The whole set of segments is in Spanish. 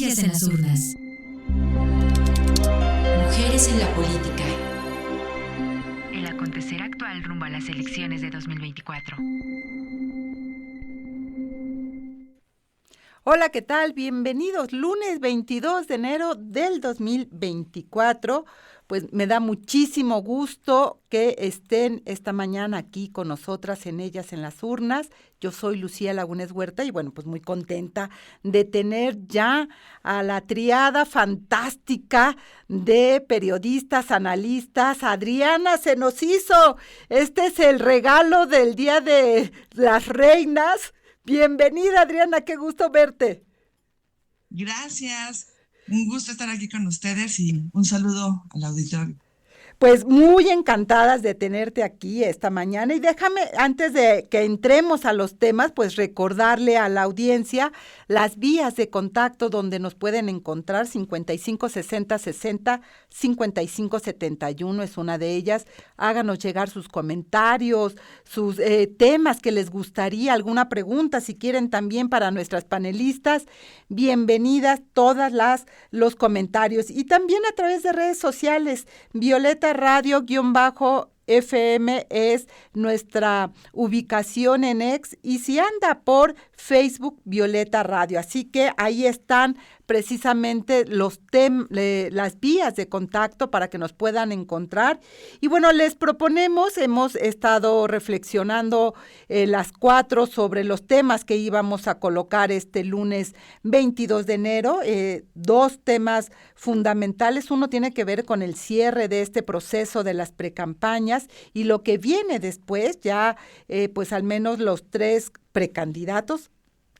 Ellas en las urnas. Mujeres en la política. El acontecer actual rumbo a las elecciones de 2024. Hola, ¿qué tal? Bienvenidos. Lunes 22 de enero del 2024. Pues me da muchísimo gusto que estén esta mañana aquí con nosotras en Ellas en las Urnas. Yo soy Lucía Lagunes Huerta y bueno, pues muy contenta de tener ya a la triada fantástica de periodistas, analistas. Adriana, se nos hizo. Este es el regalo del Día de las Reinas. Bienvenida, Adriana, qué gusto verte. Gracias, un gusto estar aquí con ustedes y un saludo al auditorio. Pues muy encantadas de tenerte aquí esta mañana y déjame, antes de que entremos a los temas, pues recordarle a la audiencia las vías de contacto donde nos pueden encontrar. 55 60 60 55 71 es una de ellas. Háganos llegar sus comentarios, sus temas que les gustaría, alguna pregunta si quieren también para nuestras panelistas. Bienvenidas todas los comentarios y también a través de redes sociales. Violeta Radio-FM es nuestra ubicación en X y si anda por Facebook, Violeta Radio. Así que ahí están precisamente las vías de contacto para que nos puedan encontrar. Y bueno, les proponemos, hemos estado reflexionando las 4 sobre los temas que íbamos a colocar este lunes 22 de enero. 2 temas fundamentales. Uno tiene que ver con el cierre de este proceso de las precampañas y lo que viene después, ya pues al menos los 3 precandidatos,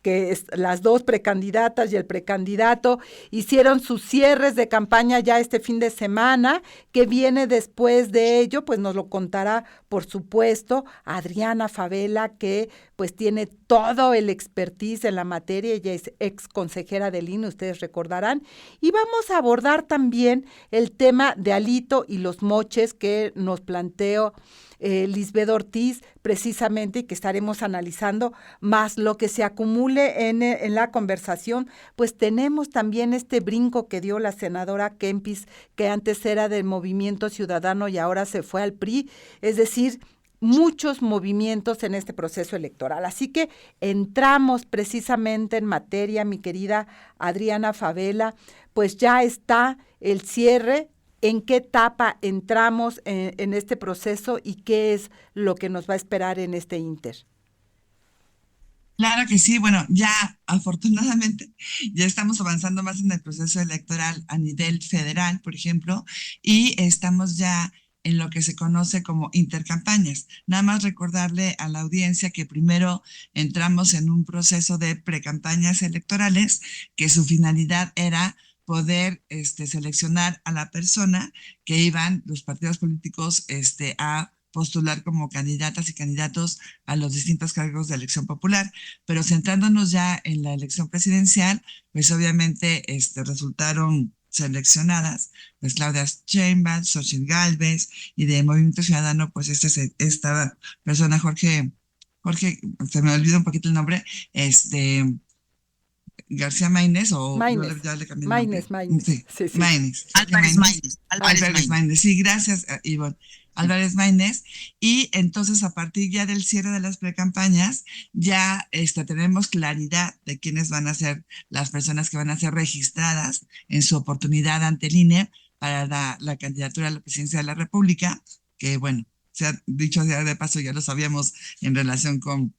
que las 2 precandidatas y el precandidato hicieron sus cierres de campaña ya este fin de semana. Que viene después de ello, pues nos lo contará, por supuesto, Adriana Favela, que pues tiene todo el expertise en la materia. Ella es ex consejera del INE, ustedes recordarán. Y vamos a abordar también el tema de Alito y los moches que nos planteó Lisbeth Ortiz, precisamente, y que estaremos analizando, más lo que se acumule en la conversación. Pues tenemos también este brinco que dio la senadora Kempis, que antes era del Movimiento Ciudadano y ahora se fue al PRI, es decir, muchos movimientos en este proceso electoral. Así que entramos precisamente en materia, mi querida Adriana Favela, pues ya está el cierre. ¿En qué etapa entramos en este proceso y qué es lo que nos va a esperar en este ínter? Claro que sí, bueno, ya afortunadamente ya estamos avanzando más en el proceso electoral a nivel federal, por ejemplo, y estamos ya en lo que se conoce como intercampañas. Nada más recordarle a la audiencia que primero entramos en un proceso de precampañas electorales, que su finalidad era poder seleccionar a la persona que iban los partidos políticos a postular como candidatas y candidatos a los distintos cargos de elección popular. Pero centrándonos ya en la elección presidencial, pues obviamente resultaron seleccionadas pues Claudia Sheinbaum, Xochitl Gálvez, y de Movimiento Ciudadano, pues esta persona, Jorge, se me olvidó un poquito el nombre, García Maínez, o Maínez, ya le cambié el nombre. Maínez. Sí, Sí. Maínez. Álvarez Maínez. Sí, gracias, Ivonne. Álvarez Maínez. Y entonces, a partir ya del cierre de las precampañas, ya tenemos claridad de quiénes van a ser las personas que van a ser registradas en su oportunidad ante el INE para la candidatura a la presidencia de la República, que bueno, se ha dicho de paso, ya lo sabíamos en relación con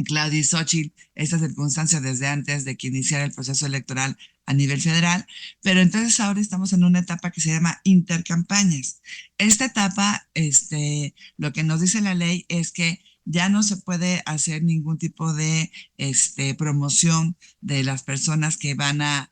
Claudia y Xochitl, esta circunstancia desde antes de que iniciara el proceso electoral a nivel federal, pero entonces ahora estamos en una etapa que se llama intercampañas. Esta etapa, lo que nos dice la ley es que ya no se puede hacer ningún tipo de promoción de las personas que van a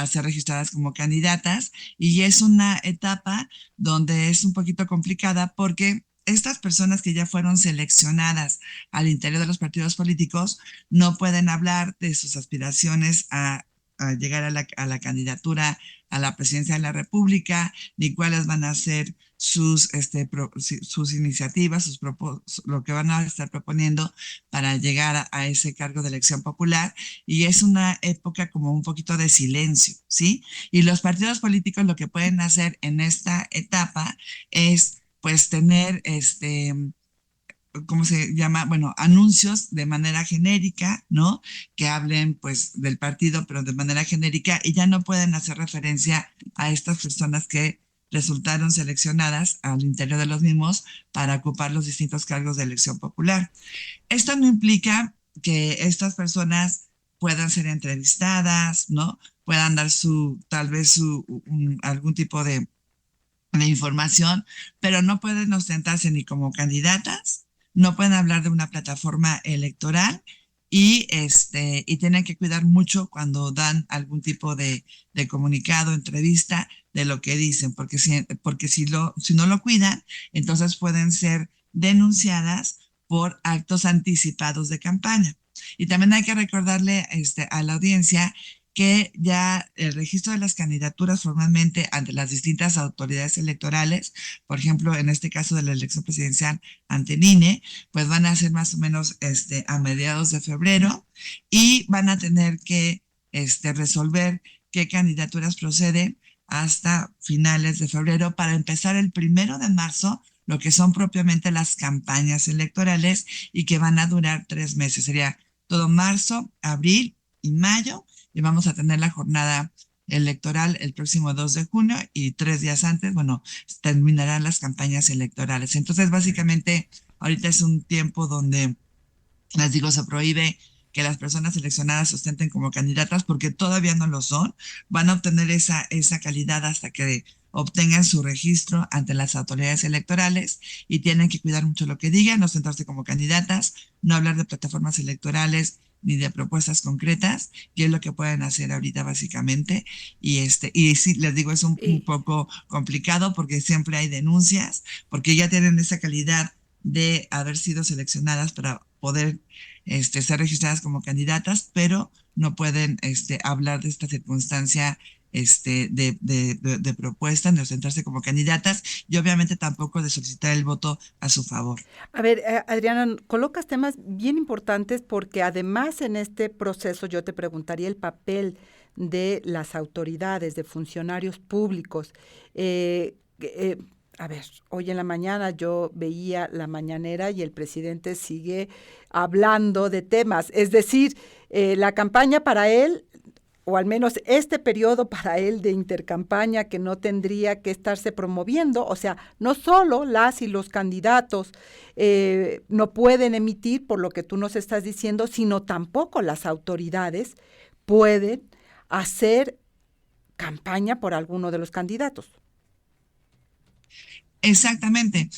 ser registradas como candidatas, y es una etapa donde es un poquito complicada porque estas personas que ya fueron seleccionadas al interior de los partidos políticos no pueden hablar de sus aspiraciones a llegar a la candidatura a la presidencia de la República, ni cuáles van a ser sus iniciativas, lo que van a estar proponiendo para llegar a ese cargo de elección popular. Y es una época como un poquito de silencio, ¿sí? Y los partidos políticos lo que pueden hacer en esta etapa es pues tener ¿cómo se llama? Bueno, anuncios de manera genérica, ¿no? Que hablen pues del partido, pero de manera genérica, y ya no pueden hacer referencia a estas personas que resultaron seleccionadas al interior de los mismos para ocupar los distintos cargos de elección popular. Esto no implica que estas personas puedan ser entrevistadas, ¿no? Puedan dar tal vez algún tipo de información, pero no pueden ostentarse ni como candidatas, no pueden hablar de una plataforma electoral y tienen que cuidar mucho cuando dan algún tipo de comunicado, entrevista, de lo que dicen, porque si no lo cuidan, entonces pueden ser denunciadas por actos anticipados de campaña. Y también hay que recordarle a la audiencia que ya el registro de las candidaturas formalmente ante las distintas autoridades electorales, por ejemplo, en este caso de la elección presidencial ante el INE, pues van a ser más o menos a mediados de febrero y van a tener que resolver qué candidaturas proceden hasta finales de febrero para empezar el 1 de marzo, lo que son propiamente las campañas electorales y que van a durar 3 meses. Sería todo marzo, abril y mayo. Y vamos a tener la jornada electoral el próximo 2 de junio y 3 días antes, bueno, terminarán las campañas electorales. Entonces, básicamente, ahorita es un tiempo donde, les digo, se prohíbe que las personas seleccionadas se ostenten como candidatas porque todavía no lo son. Van a obtener esa calidad hasta que obtengan su registro ante las autoridades electorales y tienen que cuidar mucho lo que digan, no ostentarse como candidatas, no hablar de plataformas electorales ni de propuestas concretas, que es lo que pueden hacer ahorita básicamente. Y sí, les digo, es un poco complicado porque siempre hay denuncias, porque ya tienen esa calidad de haber sido seleccionadas para poder ser registradas como candidatas, pero no pueden hablar de esta circunstancia de propuesta, de ostentarse como candidatas y obviamente tampoco de solicitar el voto a su favor. A ver, Adriana, colocas temas bien importantes porque además en este proceso yo te preguntaría el papel de las autoridades, de funcionarios públicos. A ver, hoy en la mañana yo veía la mañanera y el presidente sigue hablando de temas, es decir, la campaña para él, o al menos este periodo para él de intercampaña que no tendría que estarse promoviendo, o sea, no solo las y los candidatos no pueden emitir por lo que tú nos estás diciendo, sino tampoco las autoridades pueden hacer campaña por alguno de los candidatos. Exactamente.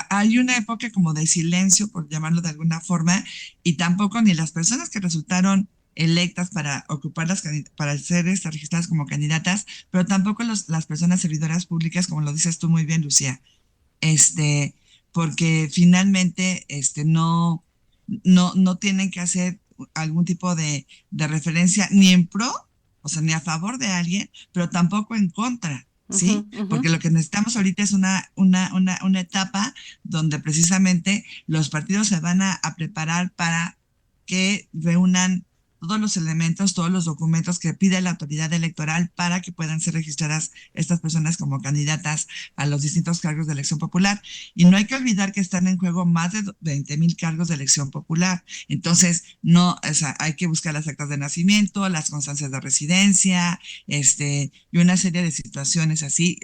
Hay una época como de silencio, por llamarlo de alguna forma, y tampoco ni las personas que resultaron electas para ocupar para ser registradas como candidatas, pero tampoco las personas servidoras públicas, como lo dices tú muy bien, Lucía, porque finalmente no tienen que hacer algún tipo de referencia ni en pro, o sea, ni a favor de alguien, pero tampoco en contra. ¿Sí? Porque lo que necesitamos ahorita es una etapa donde precisamente los partidos se van a preparar para que reúnan todos los elementos, todos los documentos que pide la autoridad electoral para que puedan ser registradas estas personas como candidatas a los distintos cargos de elección popular. Y no hay que olvidar que están en juego más de 20,000 cargos de elección popular. Entonces, hay que buscar las actas de nacimiento, las constancias de residencia, y una serie de situaciones así,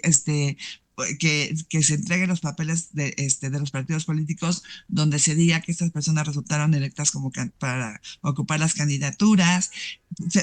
que se entreguen los papeles de los partidos políticos donde se diga que estas personas resultaron electas como para ocupar las candidaturas.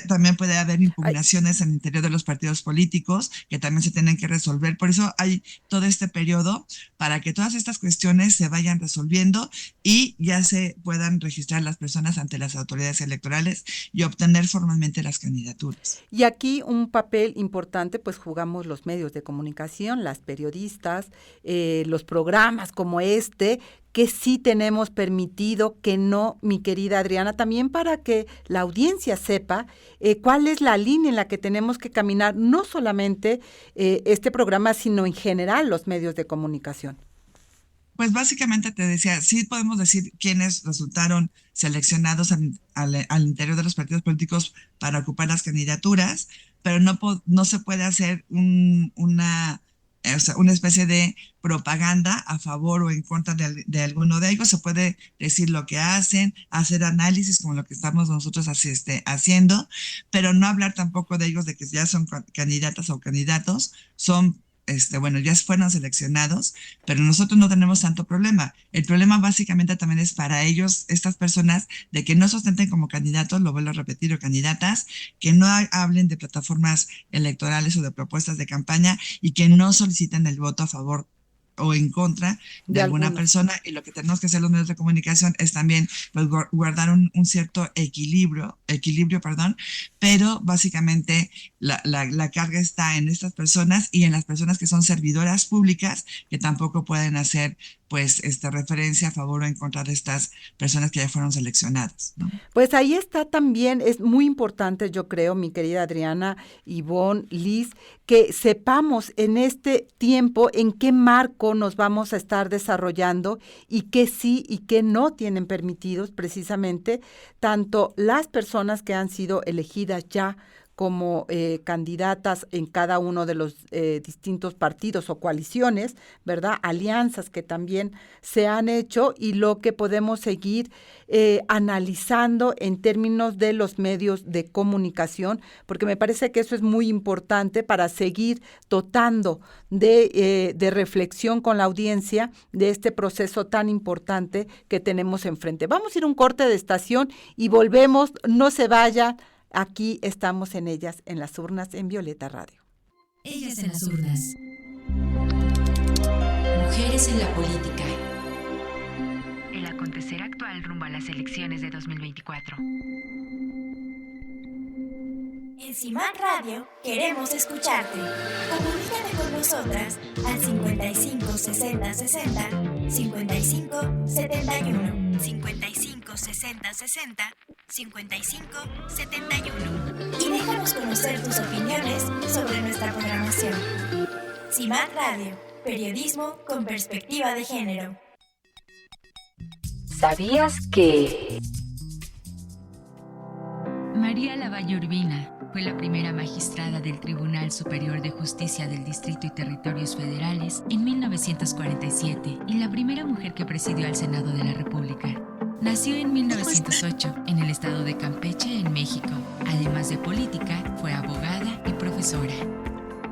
También puede haber impugnaciones en el interior de los partidos políticos que también se tienen que resolver. Por eso hay todo este periodo para que todas estas cuestiones se vayan resolviendo y ya se puedan registrar las personas ante las autoridades electorales y obtener formalmente las candidaturas. Y aquí un papel importante pues jugamos los medios de comunicación, las periodistas, los programas como este, qué sí tenemos permitido, qué no, mi querida Adriana, también para que la audiencia sepa cuál es la línea en la que tenemos que caminar, no solamente este programa, sino en general los medios de comunicación. Pues básicamente te decía, sí podemos decir quiénes resultaron seleccionados al interior de los partidos políticos para ocupar las candidaturas, pero no se puede hacer una especie de propaganda a favor o en contra de alguno de ellos. Se puede decir lo que hacen, hacer análisis como lo que estamos nosotros haciendo, pero no hablar tampoco de ellos de que ya son candidatas o candidatos, son ya fueron seleccionados, pero nosotros no tenemos tanto problema. El problema básicamente también es para ellos, estas personas, de que no se ostenten como candidatos, lo vuelvo a repetir, o candidatas, que no hablen de plataformas electorales o de propuestas de campaña y que no soliciten el voto a favor o en contra de alguna persona. Y lo que tenemos que hacer los medios de comunicación es también pues, guardar un cierto equilibrio, pero básicamente la carga está en estas personas y en las personas que son servidoras públicas, que tampoco pueden hacer pues referencia a favor o en contra de estas personas que ya fueron seleccionadas, ¿no? Pues ahí está también, es muy importante, yo creo, mi querida Adriana, Ivonne, Liz, que sepamos en este tiempo en qué marco nos vamos a estar desarrollando y qué sí y qué no tienen permitidos precisamente tanto las personas que han sido elegidas ya como candidatas en cada uno de los distintos partidos o coaliciones, ¿verdad? Alianzas que también se han hecho y lo que podemos seguir analizando en términos de los medios de comunicación, porque me parece que eso es muy importante para seguir dotando de reflexión con la audiencia de este proceso tan importante que tenemos enfrente. Vamos a ir a un corte de estación y volvemos, no se vayan. Aquí estamos en ellas, en las urnas, en Violeta Radio. Ellas en las urnas. Mujeres en la política. El acontecer actual rumbo a las elecciones de 2024. En CIMAC Radio queremos escucharte. Comunícate con nosotras al 55 60 60 55 71 55 60 60 55 71 y déjanos conocer tus opiniones sobre nuestra programación. CIMAC Radio, periodismo con perspectiva de género. ¿Sabías que? María Lavalle Urbina fue la primera magistrada del Tribunal Superior de Justicia del Distrito y Territorios Federales en 1947 y la primera mujer que presidió al Senado de la República. Nació en 1908 en el estado de Campeche, en México. Además de política, fue abogada y profesora.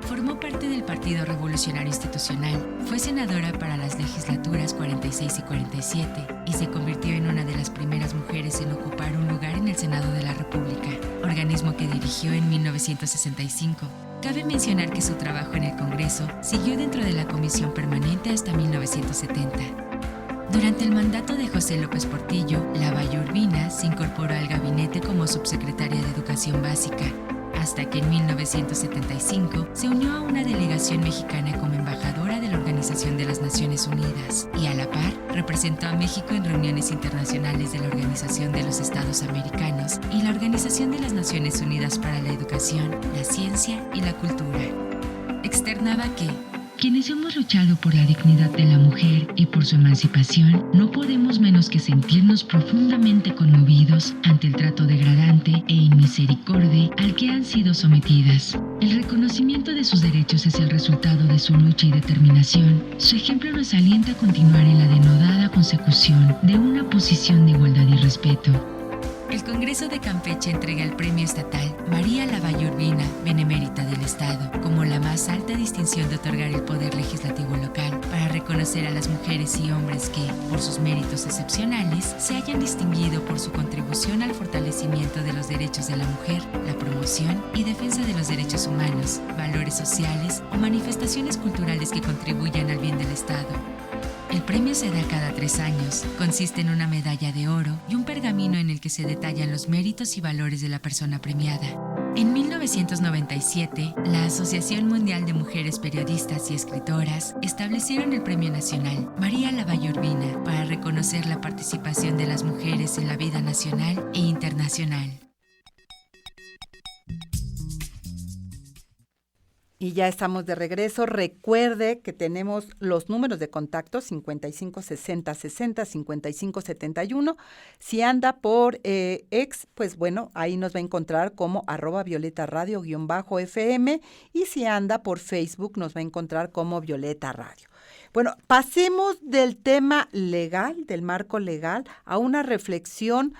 Formó parte del Partido Revolucionario Institucional, fue senadora para las legislaturas 46 y 47 y se convirtió en una de las primeras mujeres en ocupar un lugar en el Senado de la República, organismo que dirigió en 1965. Cabe mencionar que su trabajo en el Congreso siguió dentro de la Comisión Permanente hasta 1970. Durante el mandato de José López Portillo, Lavalle Urbina se incorporó al gabinete como subsecretaria de Educación Básica, hasta que en 1975 se unió a una delegación mexicana como embajadora de la Organización de las Naciones Unidas y a la par representó a México en reuniones internacionales de la Organización de los Estados Americanos y la Organización de las Naciones Unidas para la Educación, la Ciencia y la Cultura. Externaba que quienes hemos luchado por la dignidad de la mujer y por su emancipación, no podemos menos que sentirnos profundamente conmovidos ante el trato degradante e inmisericorde al que han sido sometidas. El reconocimiento de sus derechos es el resultado de su lucha y determinación. Su ejemplo nos alienta a continuar en la denodada consecución de una posición de igualdad y respeto. El Congreso de Campeche entrega el premio estatal María Lavalle Urbina, benemérita del Estado, como la más alta distinción de otorgar el poder legislativo local para reconocer a las mujeres y hombres que, por sus méritos excepcionales, se hayan distinguido por su contribución al fortalecimiento de los derechos de la mujer, la promoción y defensa de los derechos humanos, valores sociales o manifestaciones culturales que contribuyan al bien del Estado. El premio se da cada 3 años, consiste en una medalla de oro y un pergamino en el que se detallan los méritos y valores de la persona premiada. En 1997, la Asociación Mundial de Mujeres Periodistas y Escritoras establecieron el Premio Nacional María Lavalle Urbina para reconocer la participación de las mujeres en la vida nacional e internacional. Y ya estamos de regreso. Recuerde que tenemos los números de contacto 55 60 60 55 71. Si anda por ex, pues bueno, ahí nos va a encontrar como @VioletaRadio_FM, y si anda por Facebook nos va a encontrar como Violeta Radio. Bueno, pasemos del tema legal, del marco legal, a una reflexión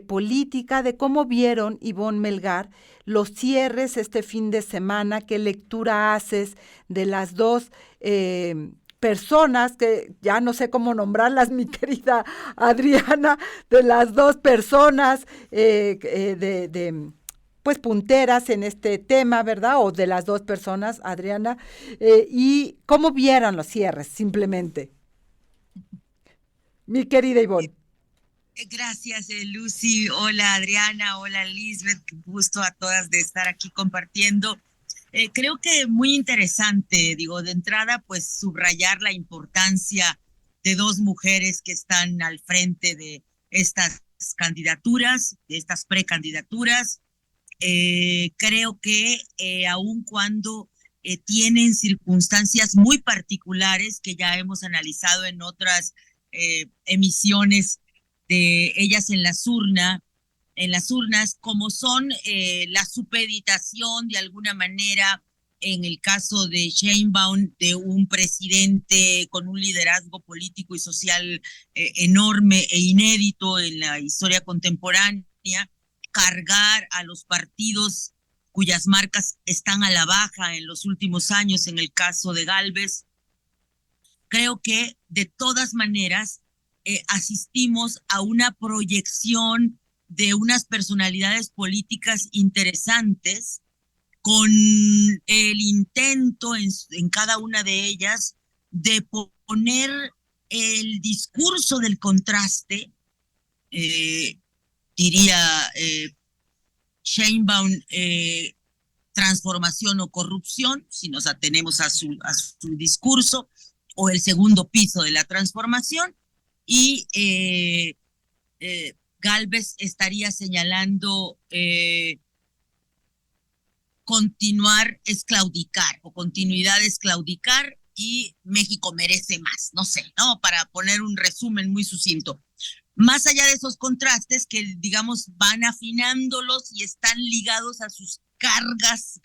política de cómo vieron, Ivonne Melgar, los cierres este fin de semana. ¿Qué lectura haces de las dos personas, que ya no sé cómo nombrarlas, mi querida Adriana, de las dos personas pues punteras en este tema, ¿verdad? O de las dos personas, Adriana, y cómo vieron los cierres, simplemente? Mi querida Ivonne. Gracias, Lucy. Hola, Adriana. Hola, Lisbeth. Qué gusto a todas de estar aquí compartiendo. Creo que muy interesante, digo, de entrada, pues subrayar la importancia de dos mujeres que están al frente de estas candidaturas, de estas precandidaturas. Creo que aun cuando tienen circunstancias muy particulares que ya hemos analizado en otras emisiones de ellas en las urnas, como son la supeditación de alguna manera, en el caso de Sheinbaum, de un presidente con un liderazgo político y social enorme e inédito en la historia contemporánea, cargar a los partidos cuyas marcas están a la baja en los últimos años, en el caso de Gálvez. Creo que de todas maneras asistimos a una proyección de unas personalidades políticas interesantes, con el intento en cada una de ellas de poner el discurso del contraste, diría Sheinbaum, transformación o corrupción, si nos atenemos a su discurso, o el segundo piso de la transformación, y Gálvez estaría señalando continuar es claudicar, o continuidad es claudicar, y México merece más, no sé, ¿no? Para poner un resumen muy sucinto. Más allá de esos contrastes que, digamos, van afinándolos y están ligados a sus cargas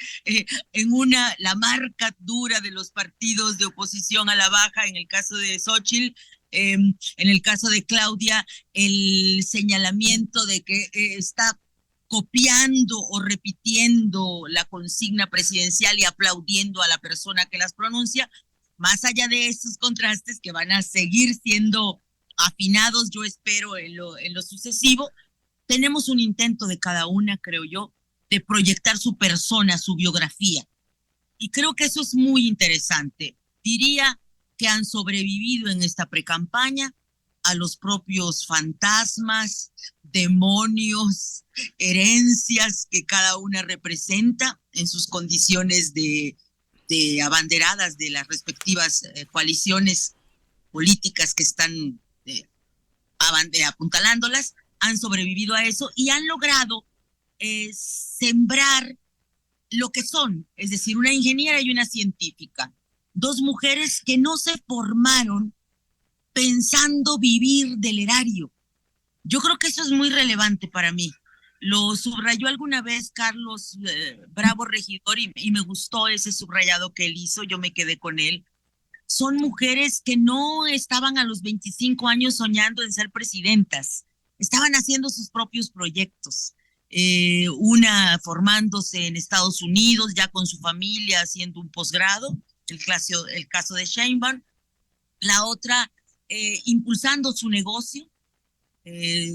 la marca dura de los partidos de oposición a la baja, en el caso de Xóchitl, en el caso de Claudia, el señalamiento de que está copiando o repitiendo la consigna presidencial y aplaudiendo a la persona que las pronuncia. Más allá de esos contrastes que van a seguir siendo afinados, yo espero, en lo sucesivo, tenemos un intento de cada una, creo yo, de proyectar su persona, su biografía. Y creo que eso es muy interesante. Diría que han sobrevivido en esta precampaña a los propios fantasmas, demonios, herencias que cada una representa en sus condiciones de abanderadas de las respectivas coaliciones políticas que están apuntalándolas. Han sobrevivido a eso y han logrado sembrar lo que son, es decir, una ingeniera y una científica. Dos mujeres que no se formaron pensando vivir del erario. Yo creo que eso es muy relevante para mí. Lo subrayó alguna vez Carlos Bravo Regidor y me gustó ese subrayado que él hizo, yo me quedé con él. Son mujeres que no estaban a los 25 años soñando en ser presidentas, estaban haciendo sus propios proyectos. Una formándose en Estados Unidos, ya con su familia, haciendo un posgrado, el caso de Sheinbaum. La otra impulsando su negocio,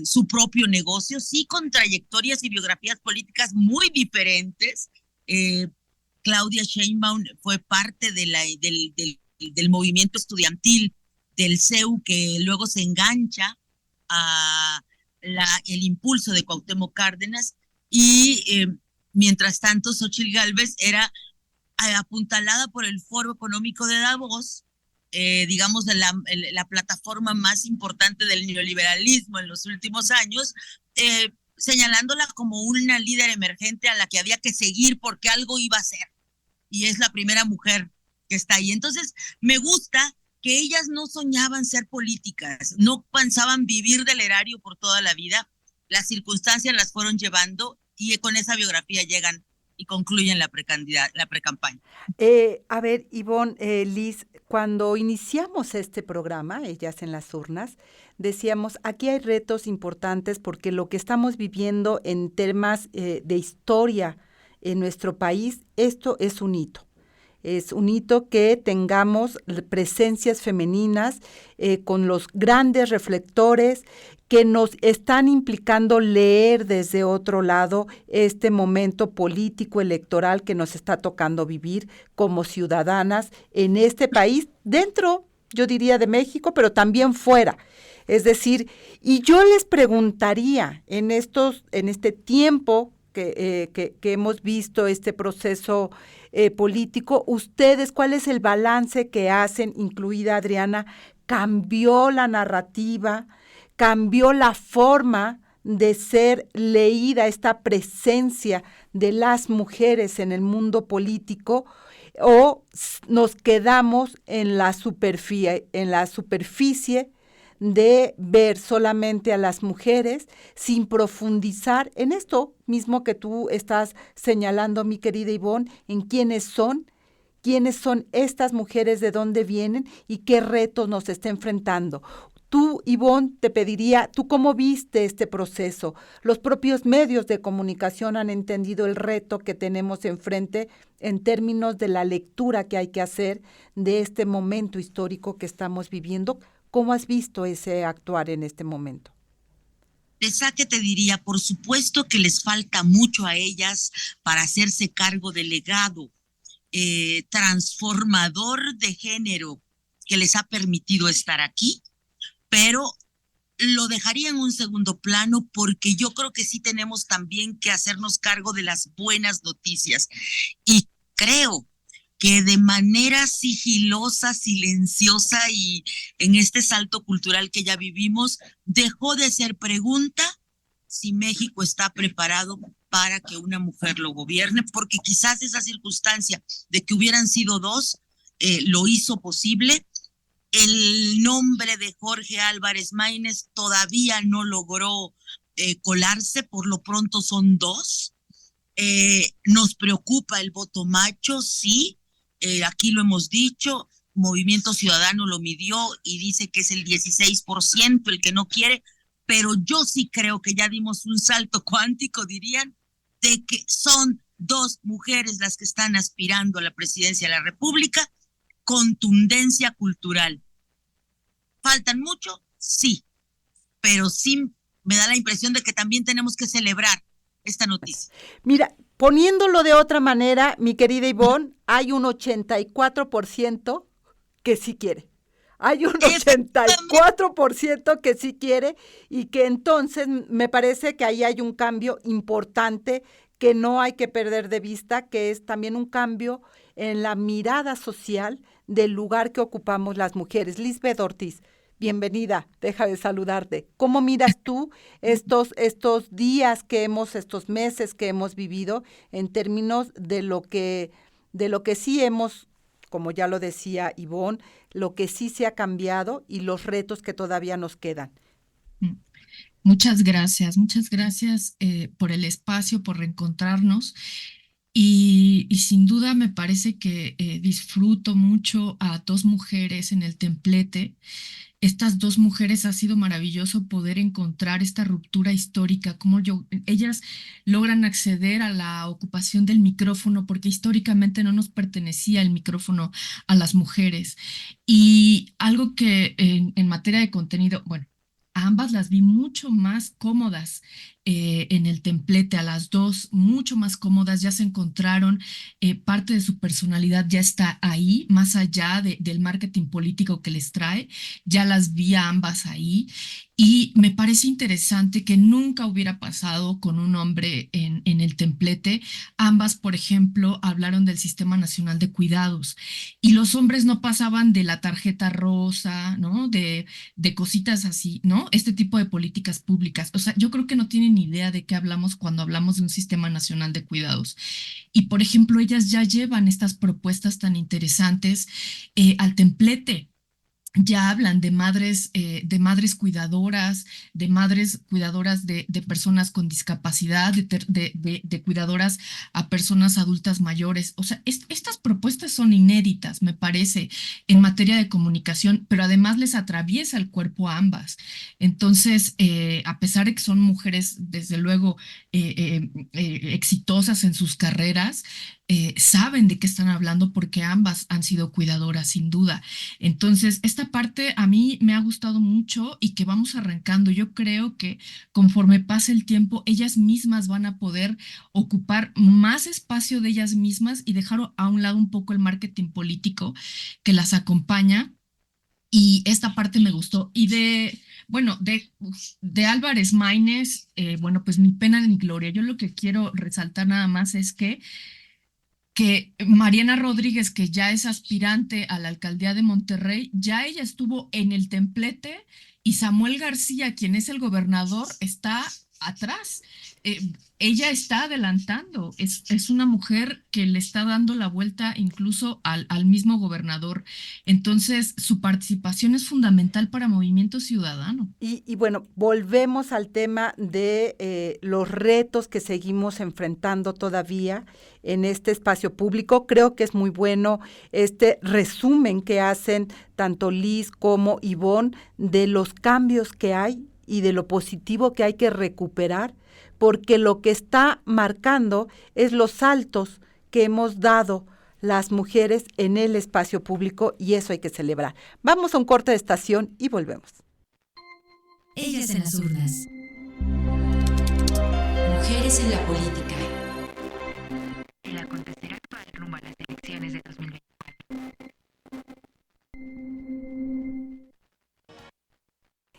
su propio negocio, sí, con trayectorias y biografías políticas muy diferentes. Claudia Sheinbaum fue parte del movimiento estudiantil del CEU, que luego se engancha a el impulso de Cuauhtémoc Cárdenas, y Mientras tanto, Xóchitl Gálvez era apuntalada por el Foro Económico de Davos, digamos, de la plataforma más importante del neoliberalismo en los últimos años, señalándola como una líder emergente a la que había que seguir porque algo iba a hacer. Y es la primera mujer que está ahí. Entonces, me gusta que ellas no soñaban ser políticas, no pensaban vivir del erario por toda la vida. Las circunstancias las fueron llevando y con esa biografía llegan y concluyen la precampaña. A ver, Ivonne, Liz, cuando iniciamos este programa, Ellas en las Urnas, decíamos, aquí hay retos importantes porque lo que estamos viviendo en temas de historia en nuestro país, esto es un hito. Es un hito que tengamos presencias femeninas con los grandes reflectores que nos están implicando leer desde otro lado este momento político electoral que nos está tocando vivir como ciudadanas en este país, dentro, yo diría, de México, pero también fuera. Es decir, y yo les preguntaría en este tiempo que hemos visto este proceso político, ustedes, ¿cuál es el balance que hacen, incluida Adriana? ¿Cambió la narrativa? ¿Cambió la forma de ser leída esta presencia de las mujeres en el mundo político? ¿O nos quedamos en la superficie de ver solamente a las mujeres sin profundizar en esto mismo que tú estás señalando, mi querida Ivonne, en quiénes son estas mujeres, de dónde vienen y qué retos nos está enfrentando? Tú, Ivonne, te pediría, ¿tú cómo viste este proceso? Los propios medios de comunicación han entendido el reto que tenemos enfrente en términos de la lectura que hay que hacer de este momento histórico que estamos viviendo. ¿Cómo has visto ese actuar en este momento? Esa que te diría, por supuesto que les falta mucho a ellas para hacerse cargo del legado transformador de género que les ha permitido estar aquí, pero lo dejaría en un segundo plano porque yo creo que sí tenemos también que hacernos cargo de las buenas noticias. Y creo que de manera sigilosa, silenciosa y en este salto cultural que ya vivimos, dejó de ser pregunta si México está preparado para que una mujer lo gobierne, porque quizás esa circunstancia de que hubieran sido dos lo hizo posible. El nombre de Jorge Álvarez Maínez todavía no logró colarse, por lo pronto son dos. Nos preocupa el voto macho, sí, aquí lo hemos dicho, Movimiento Ciudadano lo midió y dice que es el 16% el que no quiere, pero yo sí creo que ya dimos un salto cuántico, dirían, de que son dos mujeres las que están aspirando a la presidencia de la República. Contundencia cultural. ¿Faltan mucho? Sí, pero sí me da la impresión de que también tenemos que celebrar esta noticia. Mira, poniéndolo de otra manera, mi querida Ivonne, hay un 84% que sí quiere. Hay un 84% que sí quiere y que entonces me parece que ahí hay un cambio importante que no hay que perder de vista, que es también un cambio en la mirada social del lugar que ocupamos las mujeres. Lisbeth Ortiz, bienvenida, deja de saludarte. ¿Cómo miras tú estos días estos meses que hemos vivido en términos de lo que sí hemos, como ya lo decía Ivonne, lo que sí se ha cambiado y los retos que todavía nos quedan? Muchas gracias por el espacio, por reencontrarnos. Y sin duda me parece que disfruto mucho a dos mujeres en el templete. Estas dos mujeres ha sido maravilloso poder encontrar esta ruptura histórica, cómo ellas logran acceder a la ocupación del micrófono, porque históricamente no nos pertenecía el micrófono a las mujeres. Y algo que en materia de contenido, bueno, a ambas las vi mucho más cómodas en el templete, a las dos mucho más cómodas, ya se encontraron, parte de su personalidad ya está ahí, más allá del marketing político que les trae, ya las vi a ambas ahí. Y me parece interesante que nunca hubiera pasado con un hombre en el templete. templete, ambas, por ejemplo, hablaron del Sistema Nacional de Cuidados y los hombres no pasaban de la tarjeta rosa, ¿no? De cositas así, ¿no? Este tipo de políticas públicas. O sea, yo creo que no tienen ni idea de qué hablamos cuando hablamos de un Sistema Nacional de Cuidados. Y, por ejemplo, ellas ya llevan estas propuestas tan interesantes al templete. Ya hablan de madres cuidadoras, de personas con discapacidad, de cuidadoras a personas adultas mayores. O sea, estas propuestas son inéditas, me parece, en materia de comunicación, pero además les atraviesa el cuerpo a ambas. Entonces, a pesar de que son mujeres, desde luego, exitosas en sus carreras, saben de qué están hablando porque ambas han sido cuidadoras, sin duda. Entonces, esta parte a mí me ha gustado mucho y que vamos arrancando. Yo creo que conforme pase el tiempo, ellas mismas van a poder ocupar más espacio de ellas mismas y dejar a un lado un poco el marketing político que las acompaña. Y esta parte me gustó. Y de Álvarez Maínez, bueno, pues ni pena ni gloria. Yo lo que quiero resaltar nada más es que Mariana Rodríguez, que ya es aspirante a la alcaldía de Monterrey, ya ella estuvo en el templete y Samuel García, quien es el gobernador, está atrás. Ella está adelantando, es una mujer que le está dando la vuelta incluso al mismo gobernador. Entonces, su participación es fundamental para Movimiento Ciudadano. Y bueno, volvemos al tema de los retos que seguimos enfrentando todavía en este espacio público. Creo que es muy bueno este resumen que hacen tanto Liz como Ivonne de los cambios que hay y de lo positivo que hay que recuperar, porque lo que está marcando es los saltos que hemos dado las mujeres en el espacio público y eso hay que celebrar. Vamos a un corte de estación y volvemos. Ellas en las urnas. Mujeres en la política. El acontecer actual rumbo a las elecciones de 2024.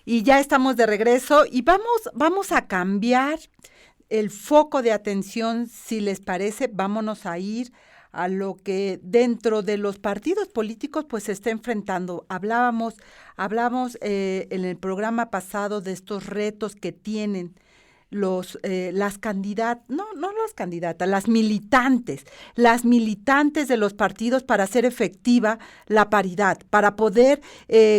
Y ya estamos de regreso y vamos a cambiar el foco de atención, si les parece. Vámonos a ir a lo que dentro de los partidos políticos pues se está enfrentando. Hablamos en el programa pasado de estos retos que tienen las militantes de los partidos para hacer efectiva la paridad, para poder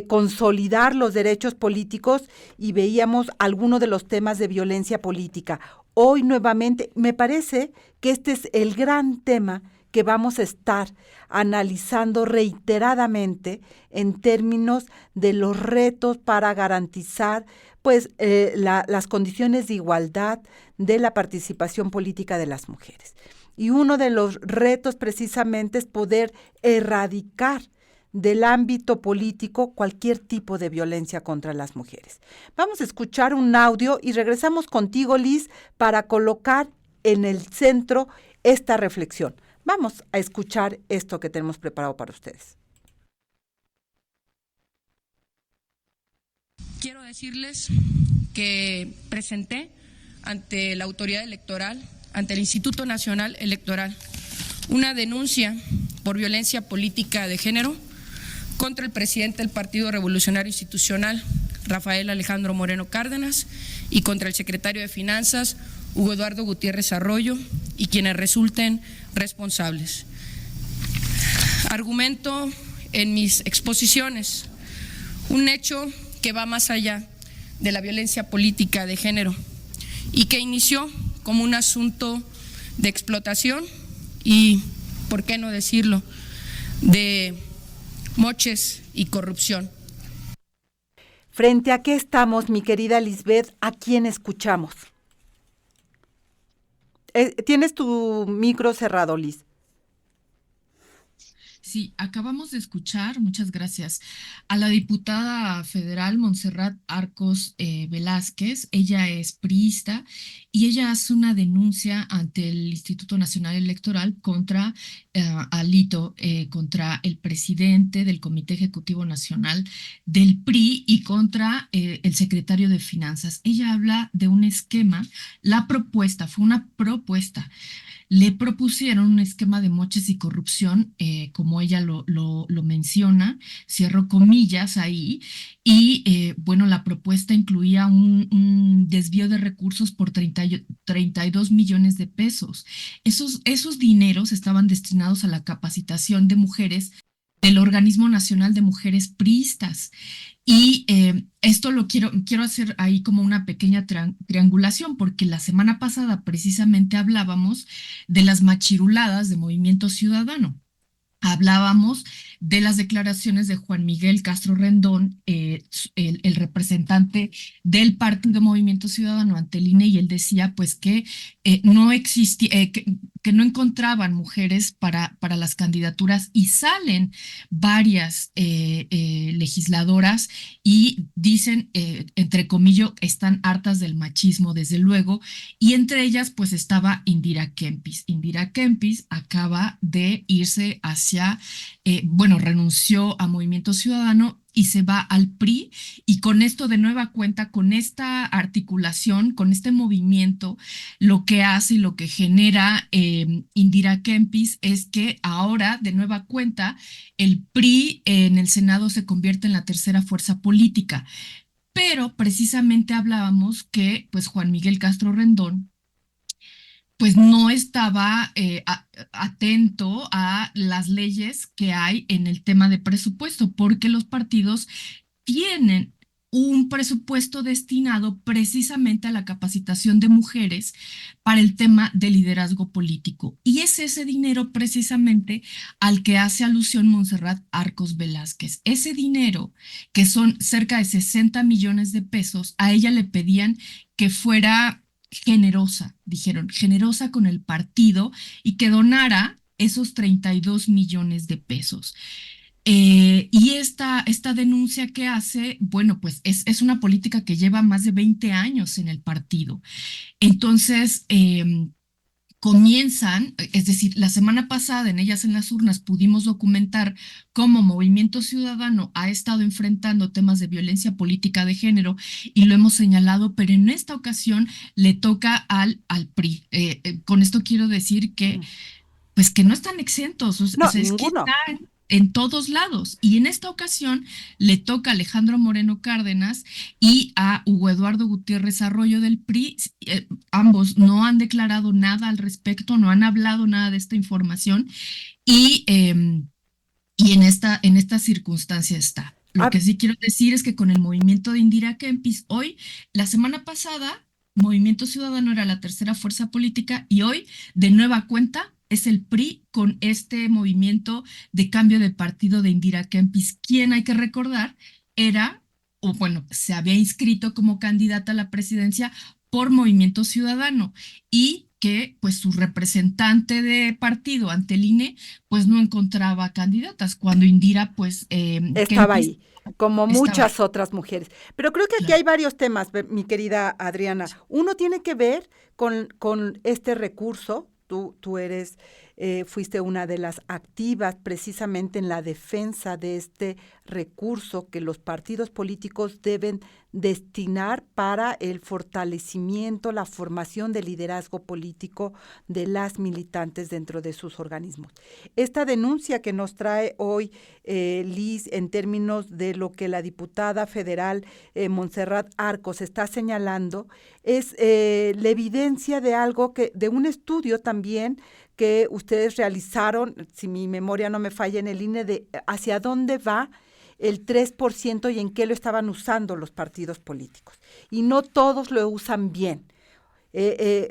consolidar los derechos políticos, y veíamos algunos de los temas de violencia política. Hoy nuevamente me parece que este es el gran tema que vamos a estar analizando reiteradamente en términos de los retos para garantizar pues las condiciones de igualdad de la participación política de las mujeres. Y uno de los retos precisamente es poder erradicar del ámbito político cualquier tipo de violencia contra las mujeres. Vamos a escuchar un audio y regresamos contigo, Liz, para colocar en el centro esta reflexión. Vamos a escuchar esto que tenemos preparado para ustedes. Quiero decirles que presenté ante la autoridad electoral, ante el Instituto Nacional Electoral, una denuncia por violencia política de género contra el presidente del Partido Revolucionario Institucional, Rafael Alejandro Moreno Cárdenas, y contra el secretario de Finanzas, Hugo Eduardo Gutiérrez Arroyo, y quienes resulten responsables. Argumento en mis exposiciones un hecho que va más allá de la violencia política de género y que inició como un asunto de explotación y, ¿por qué no decirlo?, de moches y corrupción. ¿Frente a qué estamos, mi querida Lisbeth? ¿A quién escuchamos? Tienes tu micro cerrado, Liz. Sí, acabamos de escuchar, muchas gracias, a la diputada federal Montserrat Arcos Velázquez. Ella es priista y ella hace una denuncia ante el Instituto Nacional Electoral contra Alito, contra el presidente del Comité Ejecutivo Nacional del PRI y contra el secretario de Finanzas. Ella habla de un esquema, la propuesta, fue una propuesta. Le propusieron un esquema de moches y corrupción, como ella lo menciona, cierro comillas ahí, y bueno, la propuesta incluía un desvío de recursos por 32 millones de pesos. Esos dineros estaban destinados a la capacitación de mujeres del Organismo Nacional de Mujeres Priistas. Y esto lo quiero hacer ahí como una pequeña triangulación, porque la semana pasada precisamente hablábamos de las machiruladas de Movimiento Ciudadano. Hablábamos de las declaraciones de Juan Miguel Castro Rendón, el representante del Partido Movimiento Ciudadano ante el INE, y él decía pues que no existía, que no encontraban mujeres para las candidaturas, y salen varias legisladoras y dicen, entre comillas, están hartas del machismo, desde luego, y entre ellas pues estaba Indira Kempis. Indira Kempis acaba de irse bueno, renunció a Movimiento Ciudadano y se va al PRI, y con esto de nueva cuenta, con esta articulación, con este movimiento, lo que hace y lo que genera Indira Kempis es que ahora de nueva cuenta el PRI en el Senado se convierte en la tercera fuerza política. Pero precisamente hablábamos que pues Juan Miguel Castro Rendón pues no estaba atento a las leyes que hay en el tema de presupuesto, porque los partidos tienen un presupuesto destinado precisamente a la capacitación de mujeres para el tema de liderazgo político. Y es ese dinero precisamente al que hace alusión Montserrat Arcos Velázquez. Ese dinero, que son cerca de 60 millones de pesos, a ella le pedían que fuera generosa, dijeron, generosa con el partido, y que donara esos 32 millones de pesos. Y esta denuncia que hace, bueno, pues es una política que lleva más de 20 años en el partido. Entonces, comienzan, es decir, la semana pasada en Ellas en las Urnas pudimos documentar cómo Movimiento Ciudadano ha estado enfrentando temas de violencia política de género, y lo hemos señalado, pero en esta ocasión le toca al PRI. Con esto quiero decir que, pues que no están exentos, No, o sea, es que ninguno. están en todos lados. Y en esta ocasión le toca a Alejandro Moreno Cárdenas y a Hugo Eduardo Gutiérrez Arroyo del PRI. Ambos no han declarado nada al respecto, no han hablado nada de esta información, y en esta circunstancia está. Lo que sí quiero decir es que con el movimiento de Indira Kempis, hoy, la semana pasada, Movimiento Ciudadano era la tercera fuerza política, y hoy, de nueva cuenta, es el PRI con este movimiento de cambio de partido de Indira Kempis, quien, hay que recordar, se había inscrito como candidata a la presidencia por Movimiento Ciudadano, y que pues su representante de partido ante el INE pues no encontraba candidatas, cuando Indira pues estaba Kempis, ahí, como estaba muchas ahí. otras mujeres. Pero creo que aquí Claro. hay varios temas, mi querida Adriana. Uno tiene que ver con este recurso. Tú eres, fuiste una de las activas precisamente en la defensa de este recurso que los partidos políticos deben destinar para el fortalecimiento, la formación de liderazgo político de las militantes dentro de sus organismos. Esta denuncia que nos trae hoy Liz, en términos de lo que la diputada federal Montserrat Arcos está señalando, es la evidencia de algo de un estudio también que ustedes realizaron, si mi memoria no me falla, en el INE, de hacia dónde va el 3% y en qué lo estaban usando los partidos políticos. Y no todos lo usan bien.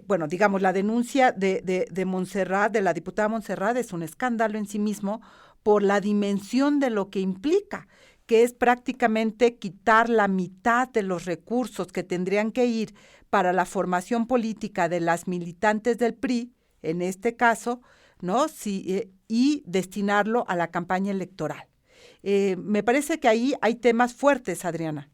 Bueno, digamos, la denuncia de Montserrat, de la diputada Montserrat, es un escándalo en sí mismo por la dimensión de lo que implica, que es prácticamente quitar la mitad de los recursos que tendrían que ir para la formación política de las militantes del PRI, en este caso, ¿no? Y destinarlo a la campaña electoral. Me parece que ahí hay temas fuertes, Adriana.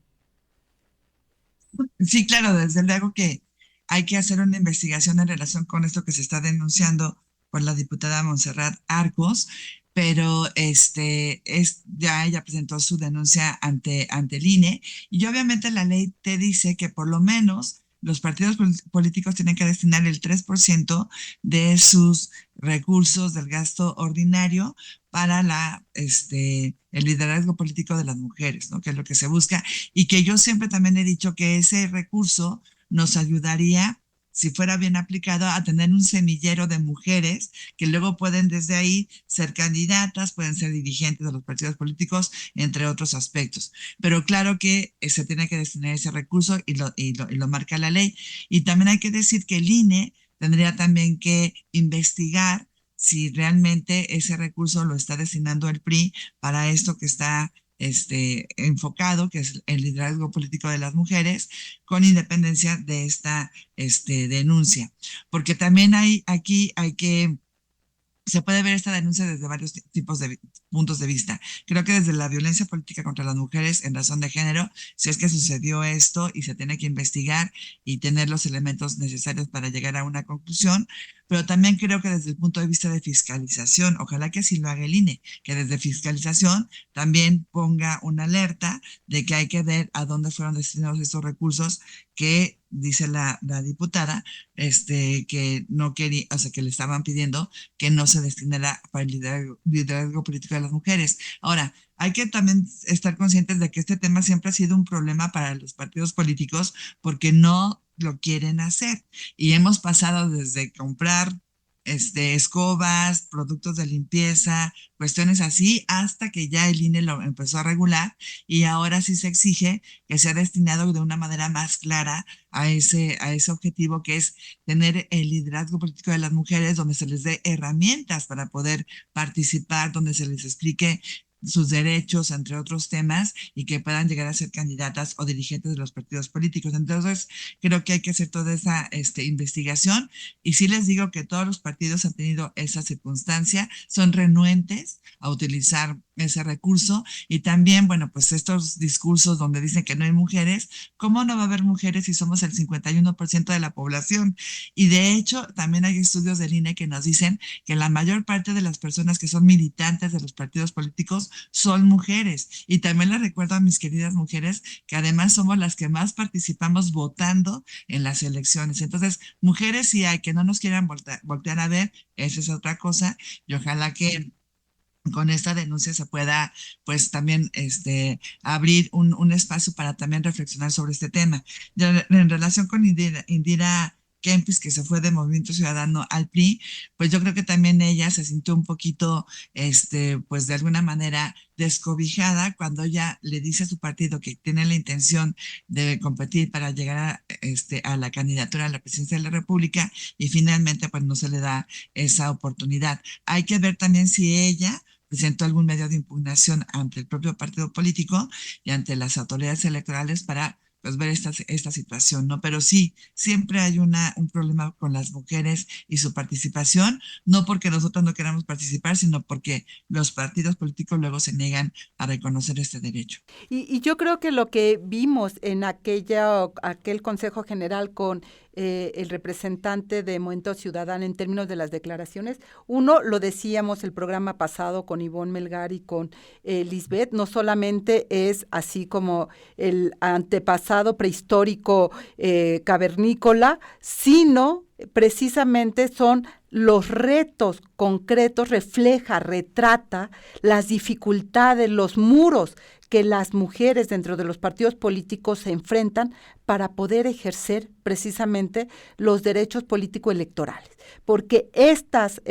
Sí, claro, desde luego que hay que hacer una investigación en relación con esto que se está denunciando por la diputada Montserrat Arcos, pero ya ella presentó su denuncia ante el INE, y obviamente la ley te dice que por lo menos los partidos políticos tienen que destinar el 3% de sus recursos del gasto ordinario para el liderazgo político de las mujeres, ¿no? Que es lo que se busca, y que yo siempre también he dicho que ese recurso nos ayudaría, si fuera bien aplicado, a tener un semillero de mujeres que luego pueden desde ahí ser candidatas, pueden ser dirigentes de los partidos políticos, entre otros aspectos. Pero claro que se tiene que destinar ese recurso y lo marca la ley. Y también hay que decir que el INE tendría también que investigar si realmente ese recurso lo está destinando el PRI para esto que está enfocado, que es el liderazgo político de las mujeres, con independencia de esta denuncia. Porque también se puede ver esta denuncia desde varios tipos de puntos de vista. Creo que desde la violencia política contra las mujeres en razón de género, si es que sucedió esto y se tiene que investigar y tener los elementos necesarios para llegar a una conclusión, pero también creo que desde el punto de vista de fiscalización, ojalá que así lo haga el INE, que desde fiscalización también ponga una alerta de que hay que ver a dónde fueron destinados estos recursos que dice la diputada, que no quería, o sea, que le estaban pidiendo que no se destinara para el liderazgo político de las mujeres. Ahora, hay que también estar conscientes de que este tema siempre ha sido un problema para los partidos políticos porque no lo quieren hacer. Y hemos pasado desde comprar escobas, productos de limpieza, cuestiones así, hasta que ya el INE lo empezó a regular, y ahora sí se exige que sea destinado de una manera más clara a ese objetivo, que es tener el liderazgo político de las mujeres, donde se les dé herramientas para poder participar, donde se les explique sus derechos, entre otros temas, y que puedan llegar a ser candidatas o dirigentes de los partidos políticos. Entonces, creo que hay que hacer toda esa investigación, y sí les digo que todos los partidos han tenido esa circunstancia, son renuentes a utilizar ese recurso, y también, bueno, pues estos discursos donde dicen que no hay mujeres, ¿cómo no va a haber mujeres si somos el 51% de la población? Y de hecho, también hay estudios del INE que nos dicen que la mayor parte de las personas que son militantes de los partidos políticos son mujeres. Y también les recuerdo a mis queridas mujeres que además somos las que más participamos votando en las elecciones. Entonces, mujeres sí hay, que no nos quieran voltear a ver, esa es otra cosa, y ojalá que con esta denuncia se pueda, pues, también abrir un espacio para también reflexionar sobre este tema. En relación con Indira Kempis, que se fue de Movimiento Ciudadano al PRI, pues yo creo que también ella se sintió un poquito, pues de alguna manera descobijada cuando ella le dice a su partido que tiene la intención de competir para llegar a la candidatura a la presidencia de la República, y finalmente pues no se le da esa oportunidad. Hay que ver también si ella presentó algún medio de impugnación ante el propio partido político y ante las autoridades electorales para, pues, ver esta situación, ¿no? Pero sí, siempre hay un problema con las mujeres y su participación, no porque nosotros no queramos participar, sino porque los partidos políticos luego se niegan a reconocer este derecho. Y yo creo que lo que vimos en aquel Consejo General con el representante de Movimiento Ciudadano en términos de las declaraciones, uno, lo decíamos el programa pasado con Ivonne Melgar y con Lisbeth, no solamente es así como el antepasado prehistórico cavernícola, sino precisamente son los retos concretos, retrata las dificultades, los muros que las mujeres dentro de los partidos políticos se enfrentan para poder ejercer precisamente los derechos político-electorales. Porque estas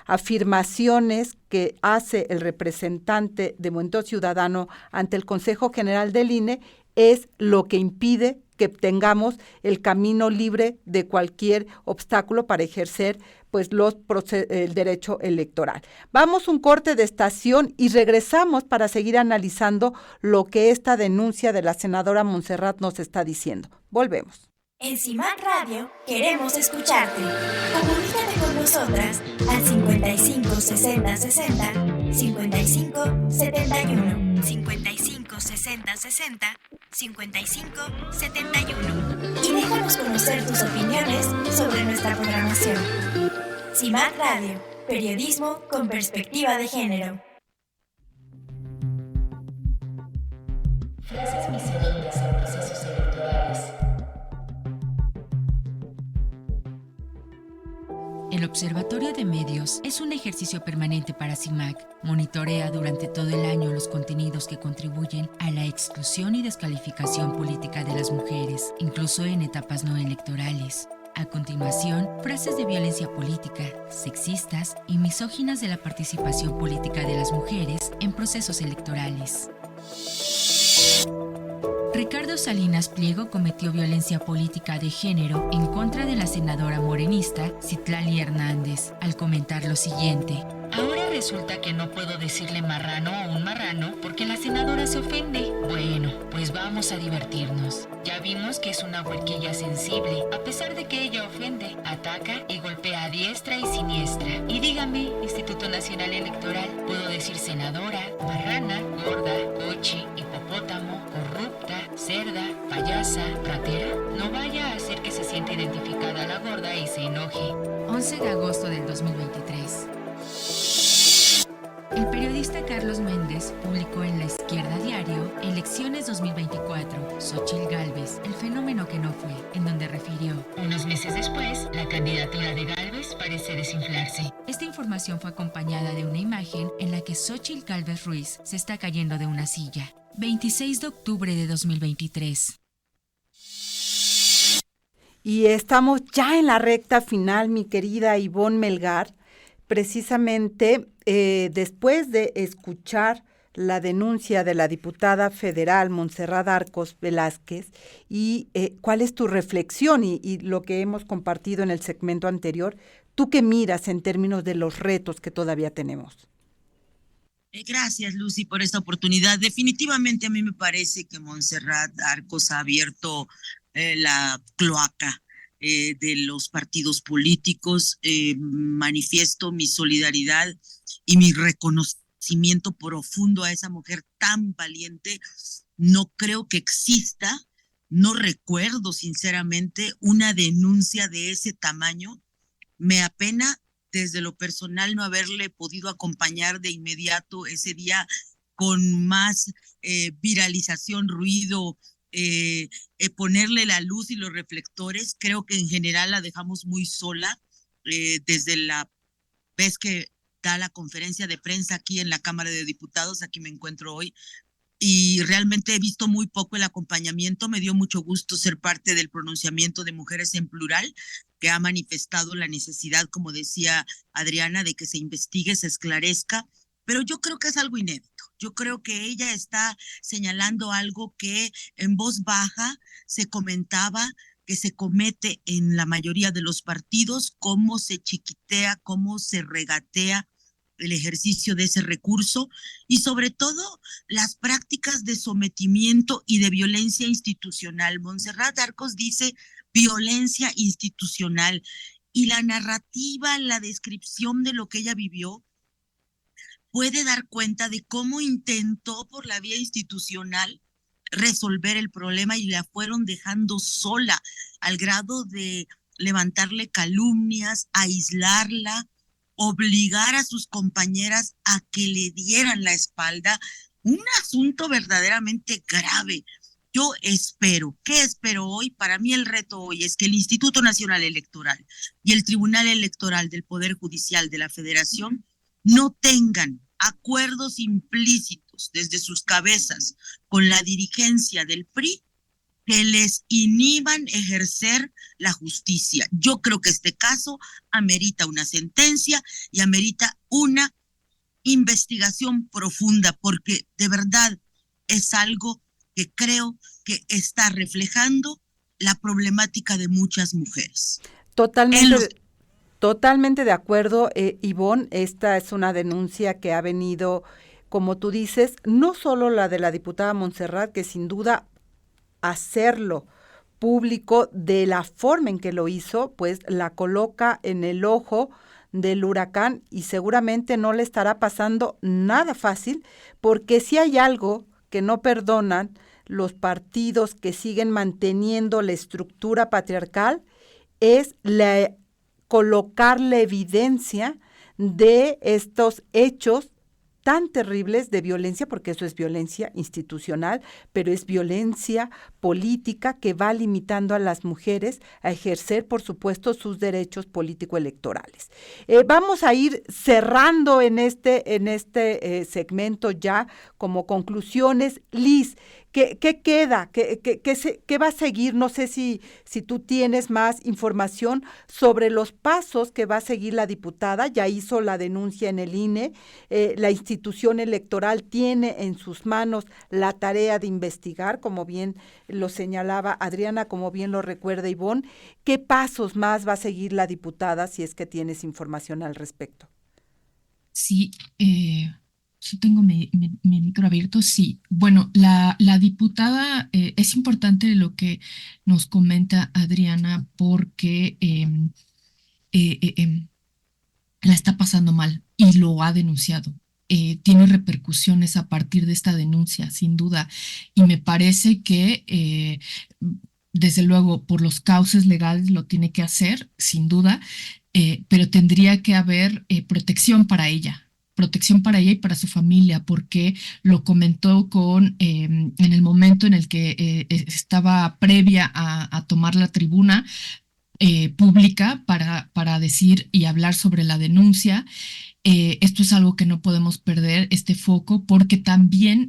afirmaciones que hace el representante de Movimiento Ciudadano ante el Consejo General del INE es lo que impide que tengamos el camino libre de cualquier obstáculo para ejercer pues el derecho electoral. Vamos un corte de estación y regresamos para seguir analizando lo que esta denuncia de la senadora Montserrat nos está diciendo. Volvemos. En CIMAC Radio queremos escucharte. Comunícate con nosotras al 60 60 55 71. 55 60 60 55 71. Y déjanos conocer tus opiniones sobre nuestra programación. CIMAC Radio, periodismo con perspectiva de género. Frases misóginas en procesos electorales. El Observatorio de Medios es un ejercicio permanente para CIMAC. Monitorea durante todo el año los contenidos que contribuyen a la exclusión y descalificación política de las mujeres, incluso en etapas no electorales. A continuación, frases de violencia política, sexistas y misóginas de la participación política de las mujeres en procesos electorales. Ricardo Salinas Pliego cometió violencia política de género en contra de la senadora morenista Citlali Hernández al comentar lo siguiente: ahora resulta que no puedo decirle marrano a un marrano porque la senadora se ofende. Bueno, pues vamos a divertirnos. Ya vimos que es una huerquilla sensible, a pesar de que ella ofende, ataca y golpea a diestra y siniestra. Y dígame, Instituto Nacional Electoral, ¿puedo decir senadora, marrana, gorda, cochi, hipopótamo, corrupta, cerda, payasa, ratera? No vaya a hacer que se sienta identificada la gorda y se enoje. 11 de agosto del 2023. El periodista Carlos Méndez publicó en La Izquierda Diario, Elecciones 2024, Xóchitl Gálvez, el fenómeno que no fue, en donde refirió: unos meses después, la candidatura de Gálvez parece desinflarse. Esta información fue acompañada de una imagen en la que Xóchitl Gálvez Ruiz se está cayendo de una silla. 26 de octubre de 2023. Y estamos ya en la recta final, mi querida Ivonne Melgar, precisamente después de escuchar la denuncia de la diputada federal Montserrat Arcos Velázquez y cuál es tu reflexión y lo que hemos compartido en el segmento anterior, ¿tú qué miras en términos de los retos que todavía tenemos? Gracias, Lucy, por esta oportunidad. Definitivamente a mí me parece que Montserrat Arcos ha abierto la cloaca de los partidos políticos. Manifiesto mi solidaridad y mi reconocimiento profundo a esa mujer tan valiente. No creo que exista, no recuerdo sinceramente una denuncia de ese tamaño. Me apena desde lo personal no haberle podido acompañar de inmediato ese día con más viralización, ruido, ponerle la luz y los reflectores. Creo que en general la dejamos muy sola desde la vez que da la conferencia de prensa aquí en la Cámara de Diputados. Aquí me encuentro hoy y realmente he visto muy poco el acompañamiento. Me dio mucho gusto ser parte del pronunciamiento de Mujeres en Plural, que ha manifestado la necesidad, como decía Adriana, de que se investigue, se esclarezca, pero yo creo que es algo inédito. Yo creo que ella está señalando algo que en voz baja se comentaba, que se comete en la mayoría de los partidos, cómo se chiquitea, cómo se regatea el ejercicio de ese recurso y sobre todo las prácticas de sometimiento y de violencia institucional. Montserrat Arcos dice violencia institucional y la narrativa, la descripción de lo que ella vivió puede dar cuenta de cómo intentó por la vía institucional resolver el problema y la fueron dejando sola al grado de levantarle calumnias, aislarla, obligar a sus compañeras a que le dieran la espalda. Un asunto verdaderamente grave. Yo espero, ¿qué espero hoy? Para mí el reto hoy es que el Instituto Nacional Electoral y el Tribunal Electoral del Poder Judicial de la Federación no tengan acuerdos implícitos desde sus cabezas con la dirigencia del PRI que les inhiban ejercer la justicia. Yo creo que este caso amerita una sentencia y amerita una investigación profunda, porque de verdad es algo que creo que está reflejando la problemática de muchas mujeres. Totalmente de acuerdo, Ivonne. Esta es una denuncia que ha venido, como tú dices, no solo la de la diputada Montserrat, que sin duda hacerlo público de la forma en que lo hizo, pues la coloca en el ojo del huracán y seguramente no le estará pasando nada fácil, porque si hay algo que no perdonan los partidos que siguen manteniendo la estructura patriarcal, es colocar la evidencia de estos hechos tan terribles de violencia, porque eso es violencia institucional, pero es violencia política que va limitando a las mujeres a ejercer, por supuesto, sus derechos político-electorales. Vamos a ir cerrando en este segmento ya como conclusiones. Liz, ¿qué queda? ¿Qué va a seguir? No sé si tú tienes más información sobre los pasos que va a seguir la diputada. Ya hizo la denuncia en el INE. La institución electoral tiene en sus manos la tarea de investigar, como bien lo señalaba Adriana, como bien lo recuerda Ivonne. ¿Qué pasos más va a seguir la diputada, si es que tienes información al respecto? Sí, sí tengo mi micro abierto, sí. Bueno, la diputada, es importante lo que nos comenta Adriana, porque la está pasando mal y lo ha denunciado. Tiene repercusiones a partir de esta denuncia, sin duda, y me parece que desde luego por los cauces legales lo tiene que hacer, sin duda, pero tendría que haber protección para ella y para su familia, porque lo comentó en el momento en el que estaba previa a tomar la tribuna pública para decir y hablar sobre la denuncia. Esto es algo que no podemos perder, este foco, porque también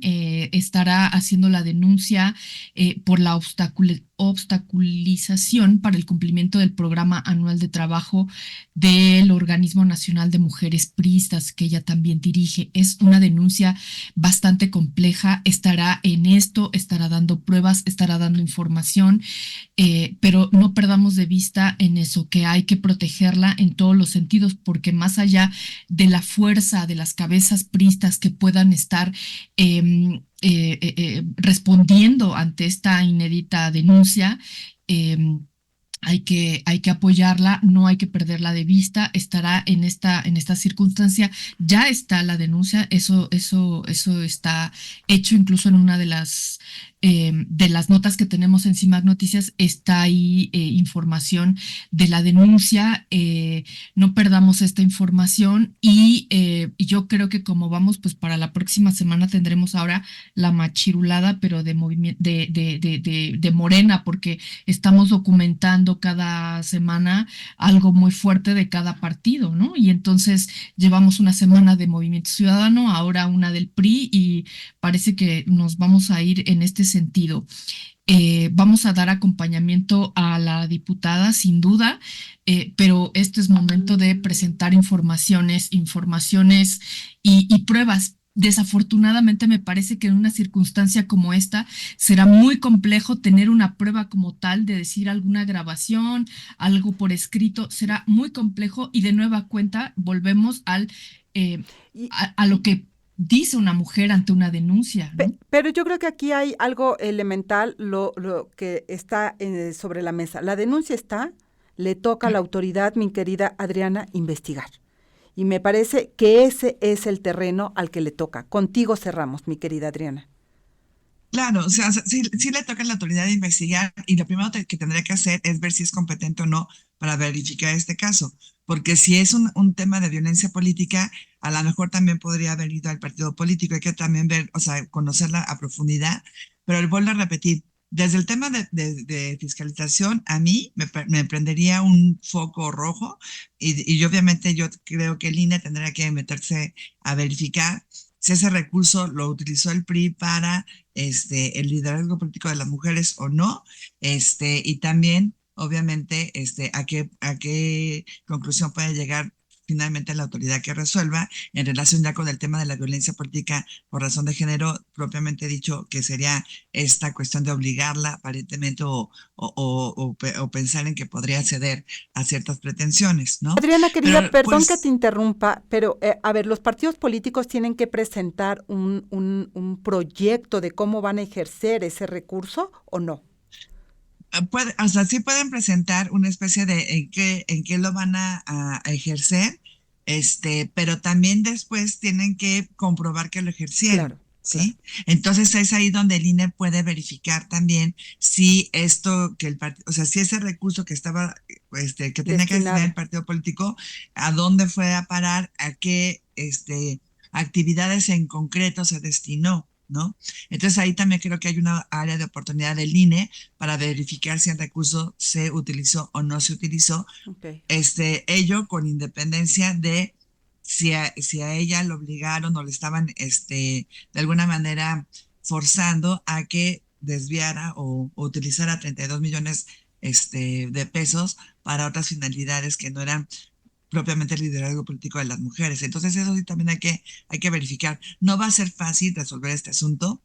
estará haciendo la denuncia por la obstaculización para el cumplimiento del programa anual de trabajo del Organismo Nacional de Mujeres Priistas, que ella también dirige. Es una denuncia bastante compleja, estará en esto, estará dando pruebas, estará dando información, pero no perdamos de vista en eso, que hay que protegerla en todos los sentidos, porque más allá de la fuerza de las cabezas priistas que puedan estar respondiendo ante esta inédita denuncia, hay que apoyarla, no hay que perderla de vista, estará en esta circunstancia, ya está la denuncia, eso está hecho, incluso en una de las notas que tenemos en CIMAC Noticias está ahí información de la denuncia. No perdamos esta información y yo creo que como vamos, pues para la próxima semana tendremos ahora la machirulada, pero de movimiento de Morena, porque estamos documentando cada semana algo muy fuerte de cada partido, ¿no? Y entonces llevamos una semana de Movimiento Ciudadano, ahora una del PRI, y parece que nos vamos a ir en este sentido. Vamos a dar acompañamiento a la diputada, sin duda, pero este es momento de presentar informaciones y pruebas. Desafortunadamente me parece que en una circunstancia como esta será muy complejo tener una prueba como tal, de decir alguna grabación, algo por escrito, será muy complejo, y de nueva cuenta volvemos a lo que dice una mujer ante una denuncia, ¿no? Pero yo creo que aquí hay algo elemental, lo que está sobre la mesa. La denuncia está, le toca a la autoridad, mi querida Adriana, investigar. Y me parece que ese es el terreno al que le toca. Contigo cerramos, mi querida Adriana. Claro, o sea, sí le toca a la autoridad investigar, y lo primero que tendría que hacer es ver si es competente o no para verificar este caso, porque si es un tema de violencia política, a lo mejor también podría haber ido al partido político. Hay que también ver, o sea, conocerla a profundidad, pero vuelvo a repetir, desde el tema de fiscalización, a mí me prendería un foco rojo, y obviamente yo creo que el INE tendría que meterse a verificar si ese recurso lo utilizó el PRI para el liderazgo político de las mujeres o no, y también, obviamente, a qué conclusión puede llegar finalmente la autoridad que resuelva en relación ya con el tema de la violencia política por razón de género, propiamente dicho, que sería esta cuestión de obligarla aparentemente o pensar en que podría ceder a ciertas pretensiones, ¿no? Adriana, querida, Pero, perdón pues, que te interrumpa, pero a ver, los partidos políticos tienen que presentar un proyecto de cómo van a ejercer ese recurso, ¿o no? o sea, sí pueden presentar una especie de en qué lo van a ejercer, pero también después tienen que comprobar que lo ejercieron. Claro, ¿Sí? Entonces es ahí donde el INE puede verificar también si esto que el partido, o sea, si ese recurso que estaba, que tenía que destinar el partido político, a dónde fue a parar, a qué, actividades en concreto se destinó, ¿no? Entonces ahí también creo que hay una área de oportunidad del INE para verificar si el recurso se utilizó o no se utilizó, ello con independencia de si a ella lo obligaron o le estaban de alguna manera forzando a que desviara o utilizara 32 millones de pesos para otras finalidades que no eran propiamente el liderazgo político de las mujeres. Entonces eso sí también hay que verificar. No va a ser fácil resolver este asunto.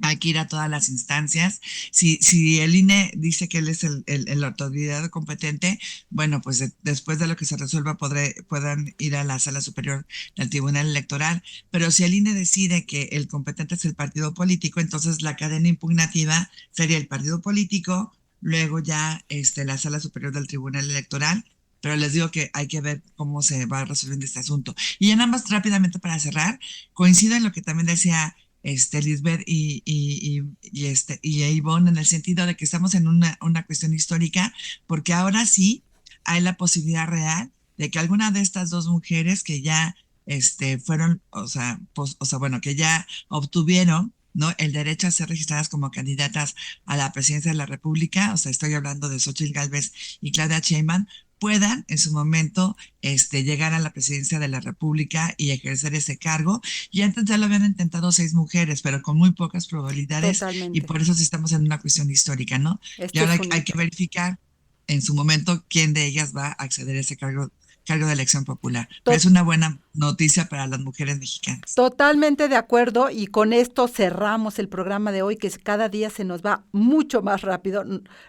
Hay que ir a todas las instancias. Si el INE dice que él es el autoridad competente, bueno, pues después de lo que se resuelva puedan ir a la Sala Superior del Tribunal Electoral. Pero si el INE decide que el competente es el partido político, entonces la cadena impugnativa sería el partido político, luego ya la Sala Superior del Tribunal Electoral. Pero les digo que hay que ver cómo se va resolviendo este asunto. Y ya nada más rápidamente para cerrar, coincido en lo que también decía Lisbeth y Ivonne, en el sentido de que estamos en una cuestión histórica, porque ahora sí hay la posibilidad real de que alguna de estas dos mujeres que ya fueron, bueno, que ya obtuvieron, ¿no?, el derecho a ser registradas como candidatas a la presidencia de la República, o sea, estoy hablando de Xóchitl Gálvez y Claudia Sheinbaum, puedan en su momento llegar a la presidencia de la República y ejercer ese cargo. Y antes ya lo habían intentado 6 mujeres, pero con muy pocas probabilidades. Totalmente. Y por eso sí estamos en una cuestión histórica, ¿no? Y ahora hay que verificar en su momento quién de ellas va a acceder a ese cargo de elección popular. Pero es una buena noticia para las mujeres mexicanas. Totalmente de acuerdo, y con esto cerramos el programa de hoy, que cada día se nos va mucho más rápido.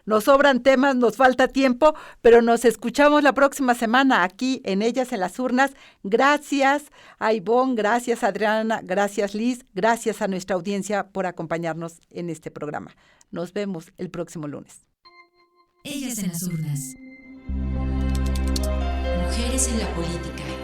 Nos sobran temas, nos falta tiempo, pero nos escuchamos la próxima semana aquí en Ellas en las Urnas. Gracias a Ivonne, gracias a Adriana, gracias Liz, gracias a nuestra audiencia por acompañarnos en este programa. Nos vemos el próximo lunes. Ellas en las urnas. Mujeres en la política.